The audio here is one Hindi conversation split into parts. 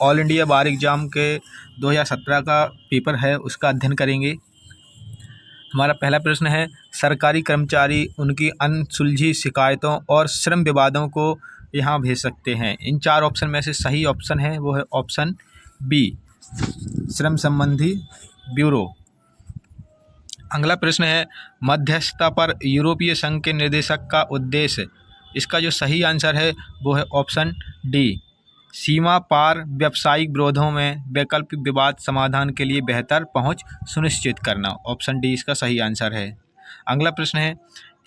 ऑल इंडिया बार एग्ज़ाम के 2017 का पेपर है, उसका अध्ययन करेंगे। हमारा पहला प्रश्न है, सरकारी कर्मचारी उनकी अनसुलझी शिकायतों और श्रम विवादों को यहाँ भेज सकते हैं। इन 4 ऑप्शन में से सही ऑप्शन है वो है ऑप्शन बी, श्रम संबंधी ब्यूरो। अगला प्रश्न है, मध्यस्थता पर यूरोपीय संघ के निर्देशक का उद्देश्य। इसका जो सही आंसर है वो है ऑप्शन डी, सीमा पार व्यावसायिक विरोधों में वैकल्पिक विवाद समाधान के लिए बेहतर पहुंच सुनिश्चित करना। ऑप्शन डी इसका सही आंसर है। अगला प्रश्न है,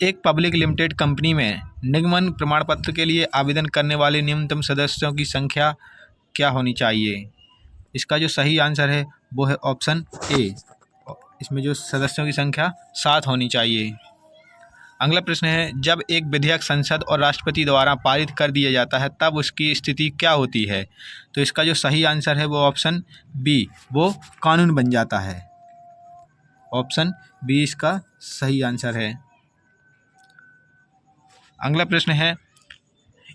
एक पब्लिक लिमिटेड कंपनी में निगमन प्रमाण पत्र के लिए आवेदन करने वाले न्यूनतम सदस्यों की संख्या क्या होनी चाहिए। इसका जो सही आंसर है वो है ऑप्शन ए, इसमें जो सदस्यों की संख्या 7 होनी चाहिए। अगला प्रश्न है, जब एक विधेयक संसद और राष्ट्रपति द्वारा पारित कर दिया जाता है तब उसकी स्थिति क्या होती है। तो इसका जो सही आंसर है वो ऑप्शन बी, वो कानून बन जाता है। ऑप्शन बी इसका सही आंसर है। अगला प्रश्न है,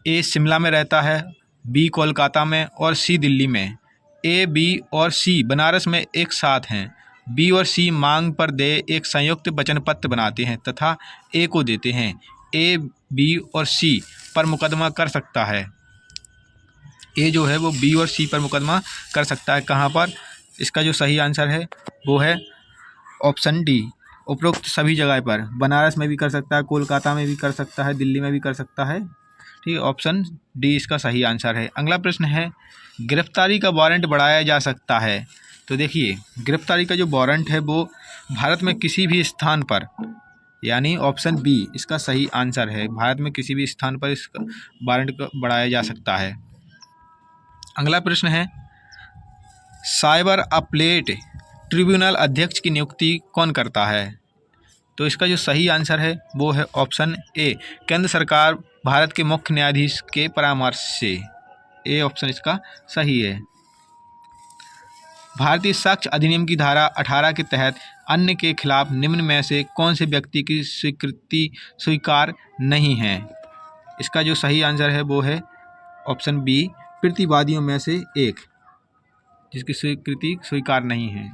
ए शिमला में रहता है, बी कोलकाता में और सी दिल्ली में। ए, बी और सी बनारस में एक साथ हैं। बी और सी मांग पर दे एक संयुक्त वचन पत्र बनाते हैं तथा ए को देते हैं। ए, बी और सी पर मुकदमा कर सकता है। ए जो है वो बी और सी पर मुकदमा कर सकता है। कहाँ पर? इसका जो सही आंसर है वो है ऑप्शन डी, उपरोक्त सभी जगह पर। बनारस में भी कर सकता है, कोलकाता में भी कर सकता है, दिल्ली में भी कर सकता है। ठीक है, ऑप्शन डी इसका सही आंसर है। अगला प्रश्न है, गिरफ्तारी का वारंट बढ़ाया जा सकता है। तो देखिए, गिरफ्तारी का जो वारंट है वो भारत में किसी भी स्थान पर, यानी ऑप्शन बी इसका सही आंसर है। भारत में किसी भी स्थान पर इस वारंट को बढ़ाया जा सकता है। अगला प्रश्न है, साइबर अपीलेट ट्रिब्यूनल अध्यक्ष की नियुक्ति कौन करता है। तो इसका जो सही आंसर है वो है ऑप्शन ए, केंद्र सरकार भारत के मुख्य न्यायाधीश के परामर्श से। ए ऑप्शन इसका सही है। भारतीय साक्ष्य अधिनियम की धारा 18 के तहत अन्य के खिलाफ निम्न में से कौन से व्यक्ति की स्वीकृति स्वीकार नहीं है। इसका जो सही आंसर है वो है ऑप्शन बी, प्रतिवादियों में से एक जिसकी स्वीकृति स्वीकार नहीं है।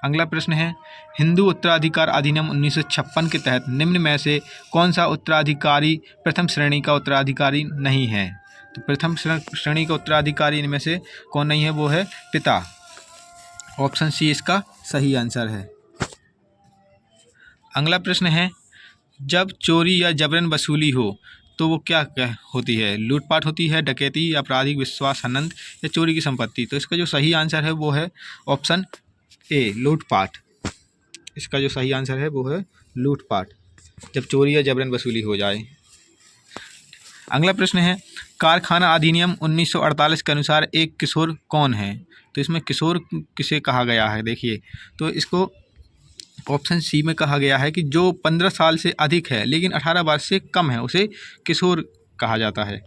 अगला प्रश्न है, हिंदू उत्तराधिकार अधिनियम 1956 के तहत निम्न में से कौन सा उत्तराधिकारी प्रथम श्रेणी का उत्तराधिकारी नहीं है। तो प्रथम श्रेणी का उत्तराधिकारी इनमें से कौन नहीं है, वो है पिता। ऑप्शन सी इसका सही आंसर है। अगला प्रश्न है, जब चोरी या जबरन वसूली हो तो वो क्या होती है। लूटपाट होती है, डकैती, आपराधिक विश्वास हनन या चोरी की संपत्ति। तो इसका जो सही आंसर है वो है ऑप्शन ए, लूटपाट। इसका जो सही आंसर है वो है लूटपाट, जब चोरी या जबरन वसूली हो जाए। अगला प्रश्न है, कारखाना अधिनियम 1948 के अनुसार एक किशोर कौन है। तो इसमें किशोर किसे कहा गया है, देखिए, तो इसको ऑप्शन सी में कहा गया है कि जो 15 साल से अधिक है लेकिन 18 वर्ष से कम है उसे किशोर कहा जाता है।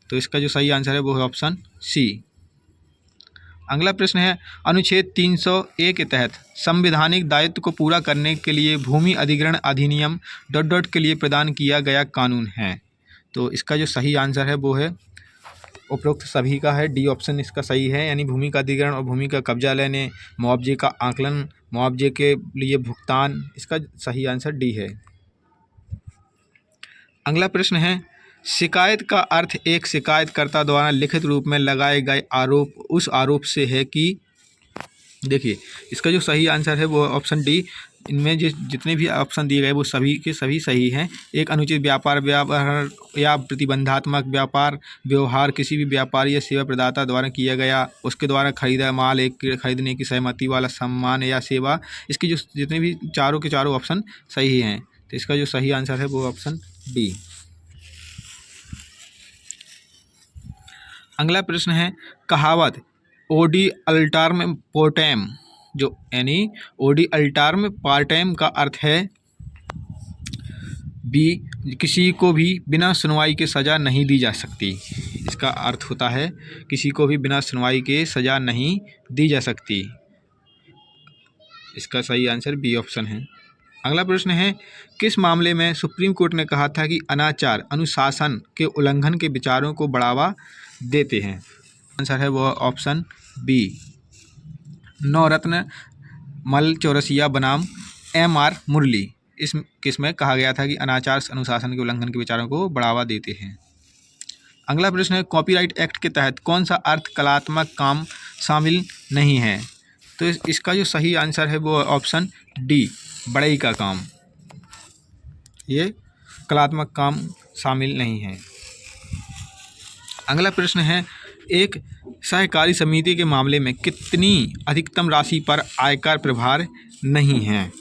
तो इसका जो सही आंसर है वो है ऑप्शन सी। अगला प्रश्न है, अनुच्छेद 300A के तहत संवैधानिक दायित्व को पूरा करने के लिए भूमि अधिग्रहण अधिनियम ... के लिए प्रदान किया गया कानून है। तो इसका जो सही आंसर है वो है उपरोक्त सभी का है, डी ऑप्शन इसका सही है। यानी भूमि का अधिग्रहण और भूमि का कब्जा लेने, मुआवजे का आकलन, मुआवजे के लिए भुगतान, इसका सही आंसर डी है। अगला प्रश्न है, शिकायत का अर्थ एक शिकायतकर्ता द्वारा लिखित रूप में लगाए गए आरोप उस आरोप से है कि। देखिए, इसका जो सही आंसर है वो ऑप्शन डी। इनमें जितने भी ऑप्शन दिए गए वो सभी के सभी सही हैं। एक अनुचित व्यापार व्यवहार या प्रतिबंधात्मक व्यापार व्यवहार किसी भी व्यापारी या सेवा प्रदाता द्वारा किया गया, उसके द्वारा खरीदा माल एक खरीदने की सहमति वाला सम्मान या सेवा। इसकी जो जितने भी चारों के चारों ऑप्शन सही हैं। तो इसका जो सही आंसर है वो ऑप्शन डी। अगला प्रश्न है, कहावत ओडी अल्टर्म पोर्टेम, जो यानी ओडी अल्टर्म पार्टेम का अर्थ है बी, किसी को भी बिना सुनवाई के सज़ा नहीं दी जा सकती। इसका अर्थ होता है किसी को भी बिना सुनवाई के सज़ा नहीं दी जा सकती। इसका सही आंसर बी ऑप्शन है। अगला प्रश्न है, किस मामले में सुप्रीम कोर्ट ने कहा था कि अनाचार अनुशासन के उल्लंघन के विचारों को बढ़ावा देते हैं। आंसर है वो ऑप्शन बी। नवरत्न मल चौरसिया बनाम M.R. मुरली इस किसमें कहा गया था कि अनाचार अनुशासन के उल्लंघन के विचारों को बढ़ावा देते हैं। अगला प्रश्न है कॉपीराइट एक्ट के तहत कौन सा अर्थ कलात्मक काम शामिल नहीं है। तो इसका जो सही आंसर है वो ऑप्शन डी, बढ़ई का काम। ये कलात्मक काम शामिल नहीं है। अगला प्रश्न है एक सहकारी समिति के मामले में कितनी अधिकतम राशि पर आयकर प्रभार नहीं है।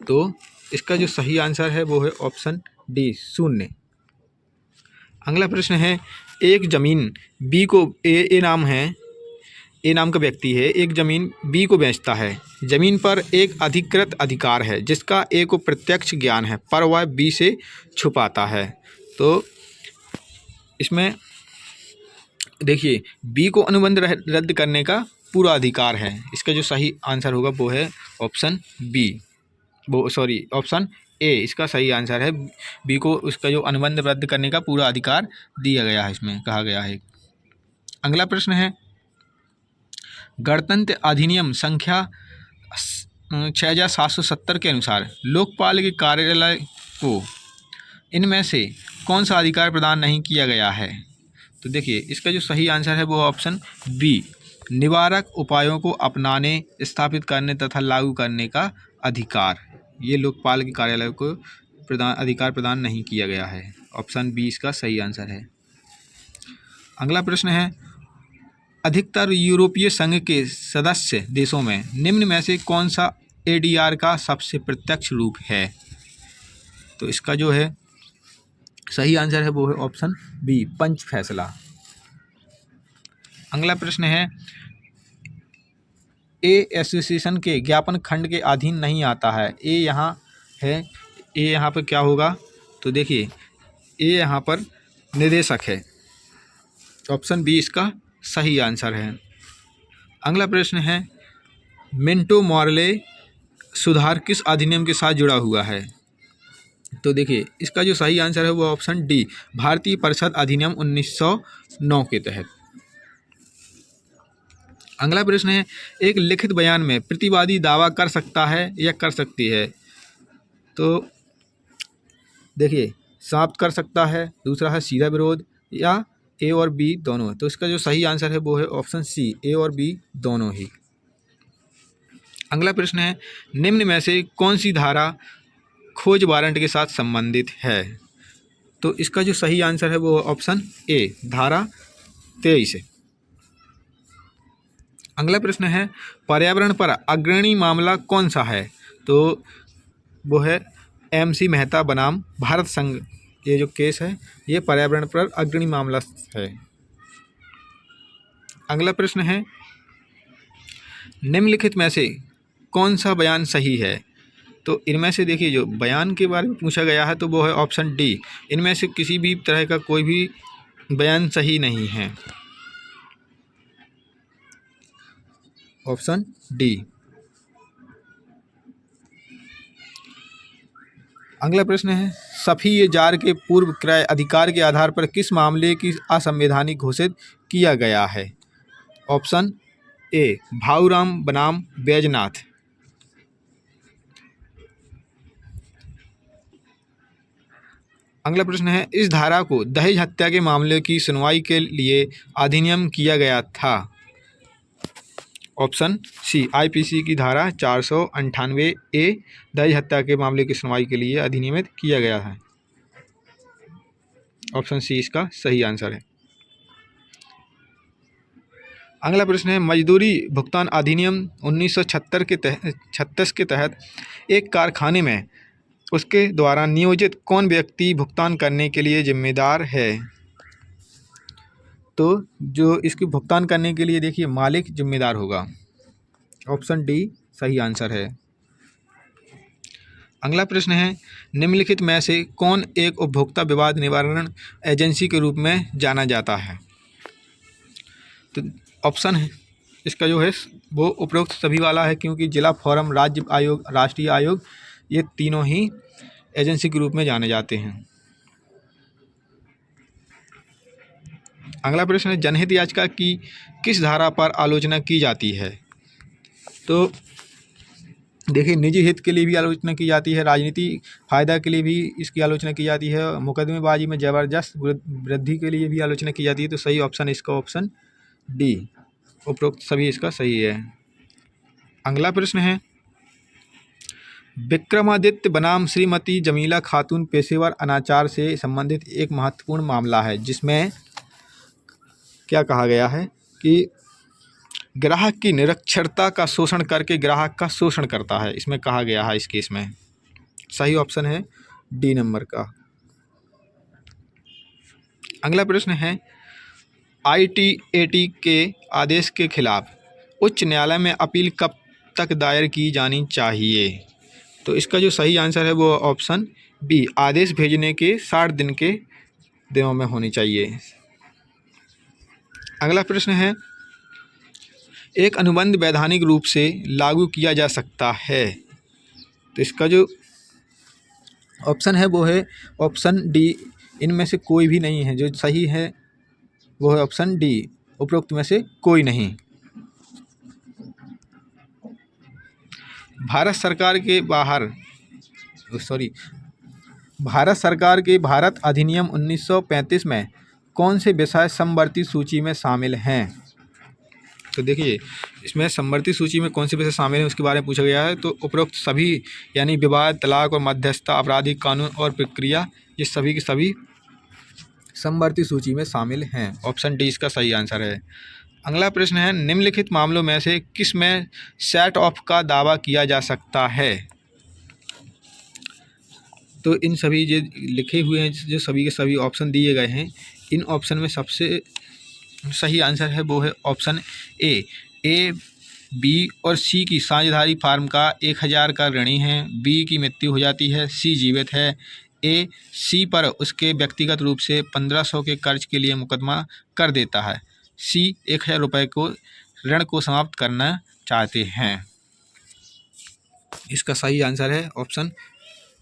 तो इसका जो सही आंसर है वो है ऑप्शन डी, 0। अगला प्रश्न है एक जमीन बी को ए नाम है, ए नाम का व्यक्ति है, एक जमीन बी को बेचता है। जमीन पर एक अधिकृत अधिकार है जिसका ए को प्रत्यक्ष ज्ञान है पर वह बी से छुपाता है। तो इसमें देखिए बी को अनुबंध रद्द करने का पूरा अधिकार है। इसका जो सही आंसर होगा वो है ऑप्शन बी, ऑप्शन ए इसका सही आंसर है। बी को उसका जो अनुबंध रद्द करने का पूरा अधिकार दिया गया है, इसमें कहा गया है। अगला प्रश्न है गणतंत्र अधिनियम संख्या 6770 के अनुसार लोकपाल के कार्यालय को इनमें से कौन सा अधिकार प्रदान नहीं किया गया है। तो देखिए इसका जो सही आंसर है वो ऑप्शन बी, निवारक उपायों को अपनाने, स्थापित करने तथा लागू करने का अधिकार। ये लोकपाल के कार्यालय को अधिकार प्रदान नहीं किया गया है। ऑप्शन बी इसका सही आंसर है। अगला प्रश्न है अधिकतर यूरोपीय संघ के सदस्य देशों में निम्न में से कौन सा ADR का सबसे प्रत्यक्ष रूप है। तो इसका जो है सही आंसर है वो है ऑप्शन बी, पंच फैसला। अगला प्रश्न है ए एसोसिएशन के ज्ञापन खंड के अधीन नहीं आता है। ए यहाँ है, ए यहाँ पर क्या होगा। तो देखिए ए यहाँ पर निदेशक है। ऑप्शन बी इसका सही आंसर है। अगला प्रश्न है मिंटो मॉर्ले सुधार किस अधिनियम के साथ जुड़ा हुआ है। तो देखिए इसका जो सही आंसर है वो ऑप्शन डी, भारतीय परिषद अधिनियम 1909 के तहत। अगला प्रश्न है एक लिखित बयान में प्रतिवादी दावा कर सकता है या कर सकती है। तो देखिए समाप्त कर सकता है, दूसरा है सीधा विरोध, या ए और बी दोनों। तो इसका जो सही आंसर है वो है ऑप्शन सी, ए और बी दोनों ही। अगला प्रश्न है निम्न में से कौन सी धारा खोज वारंट के साथ संबंधित है। तो इसका जो सही आंसर है वो ऑप्शन ए, धारा 23 है। अगला प्रश्न है पर्यावरण पर अग्रणी मामला कौन सा है। तो वो है MC मेहता बनाम भारत संघ। ये जो केस है ये पर्यावरण पर अग्रणी मामला है। अगला प्रश्न है निम्नलिखित में से कौन सा बयान सही है। तो इनमें से देखिए जो बयान के बारे में पूछा गया है तो वो है ऑप्शन डी, इनमें से किसी भी तरह का कोई भी बयान सही नहीं है। Option D. अगला प्रश्न है सफ़ी जार के पूर्व क्रय अधिकार के आधार पर किस मामले की असंवैधानिक घोषित किया गया है। ऑप्शन ए, भाऊराम बनाम बैजनाथ। अगला प्रश्न है इस धारा को दहेज हत्या के मामले की सुनवाई के लिए अधिनियम किया गया था। ऑप्शन सी, IPC की धारा 498A दहेज हत्या के मामले की सुनवाई के लिए अधिनियमित किया गया है। ऑप्शन सी इसका सही आंसर है। अगला प्रश्न है मजदूरी भुगतान अधिनियम 1936 के तहत एक कारखाने में उसके द्वारा नियोजित कौन व्यक्ति भुगतान करने के लिए जिम्मेदार है। तो जो इसकी भुगतान करने के लिए देखिए मालिक जिम्मेदार होगा। ऑप्शन डी सही आंसर है। अगला प्रश्न है निम्नलिखित में से कौन एक उपभोक्ता विवाद निवारण एजेंसी के रूप में जाना जाता है। तो ऑप्शन है इसका जो है वो उपरोक्त सभी वाला है, क्योंकि जिला फोरम, राज्य आयोग, राष्ट्रीय आयोग, ये तीनों ही एजेंसी के रूप में जाने जाते हैं। अगला प्रश्न है जनहित याचिका की किस धारा पर आलोचना की जाती है? तो देखिए, निजी हित के लिए भी आलोचना की जाती है, राजनीति फायदा के लिए भी इसकी आलोचना की जाती है, मुकदमेबाजी में जबरदस्त वृद्धि के लिए भी आलोचना की जाती है। तो सही ऑप्शन इसका ऑप्शन डी, उपरोक्त सभी इसका सही है। अगला प्रश्न है विक्रमादित्य बनाम श्रीमती जमीला खातून पेशेवर अनाचार से संबंधित एक महत्वपूर्ण मामला है, जिसमें क्या कहा गया है कि ग्राहक की निरक्षरता का शोषण करके ग्राहक का शोषण करता है, इसमें कहा गया है। इस केस में सही ऑप्शन है डी नंबर का। अगला प्रश्न है ITAT के आदेश के खिलाफ उच्च न्यायालय में अपील कब तक दायर की जानी चाहिए? तो इसका जो सही आंसर है वो ऑप्शन बी, आदेश भेजने के 60 दिन के दिनों में होनी चाहिए। अगला प्रश्न है एक अनुबंध वैधानिक रूप से लागू किया जा सकता है। तो इसका जो ऑप्शन है वो है ऑप्शन डी, इनमें से कोई भी नहीं है। जो सही है वो है ऑप्शन डी, उपरोक्त में से कोई नहीं। भारत सरकार के भारत अधिनियम 1935 में कौन से विषय समवर्ती सूची में शामिल हैं? तो देखिए, इसमें समवर्ती सूची में कौन से विषय शामिल हैं उसके बारे में पूछा गया है। तो उपरोक्त सभी यानी विवाद, तलाक और मध्यस्थता, आपराधिक कानून और प्रक्रिया, ये सभी के सभी समवर्ती सूची में शामिल हैं। ऑप्शन डी इसका सही आंसर है। अगला प्रश्न है निम्नलिखित मामलों में से किस में सेट ऑफ का दावा किया जा सकता है? तो इन सभी जो लिखे हुए हैं, जो सभी के सभी ऑप्शन दिए गए हैं, इन ऑप्शन में सबसे सही आंसर है वो है ऑप्शन ए, बी और सी की साझेदारी फार्म का 1000 का ऋणी है, बी की मृत्यु हो जाती है, सी जीवित है, ए सी पर उसके व्यक्तिगत रूप से 1500 के कर्ज के लिए मुकदमा कर देता है, सी 1000 रुपये को ऋण को समाप्त करना चाहते हैं। इसका सही आंसर है ऑप्शन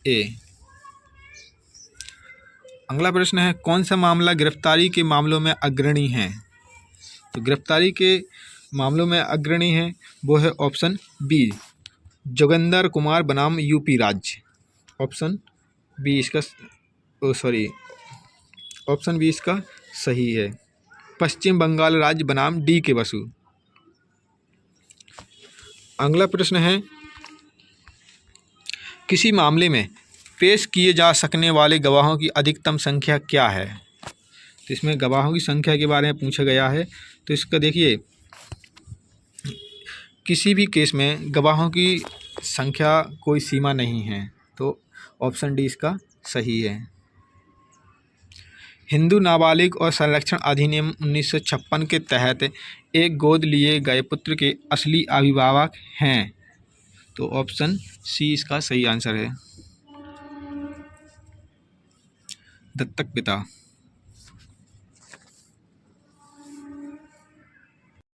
ए। अगला प्रश्न है कौन सा मामला गिरफ्तारी के मामलों में अग्रणी है? तो गिरफ्तारी के मामलों में अग्रणी है वो है ऑप्शन बी, जोगिंदर कुमार बनाम यूपी राज्य। ऑप्शन बी इसका ऑप्शन बी इसका सही है। पश्चिम बंगाल राज्य बनाम डी के बसु। अगला प्रश्न है किसी मामले में पेश किए जा सकने वाले गवाहों की अधिकतम संख्या क्या है? तो इसमें गवाहों की संख्या के बारे में पूछा गया है। तो इसका देखिए, किसी भी केस में गवाहों की संख्या कोई सीमा नहीं है, तो ऑप्शन डी इसका सही है। हिंदू नाबालिग और संरक्षण अधिनियम 1956 के तहत एक गोद लिए गए पुत्र के असली अभिभावक हैं, तो ऑप्शन सी इसका सही आंसर है, दत्तक पिता।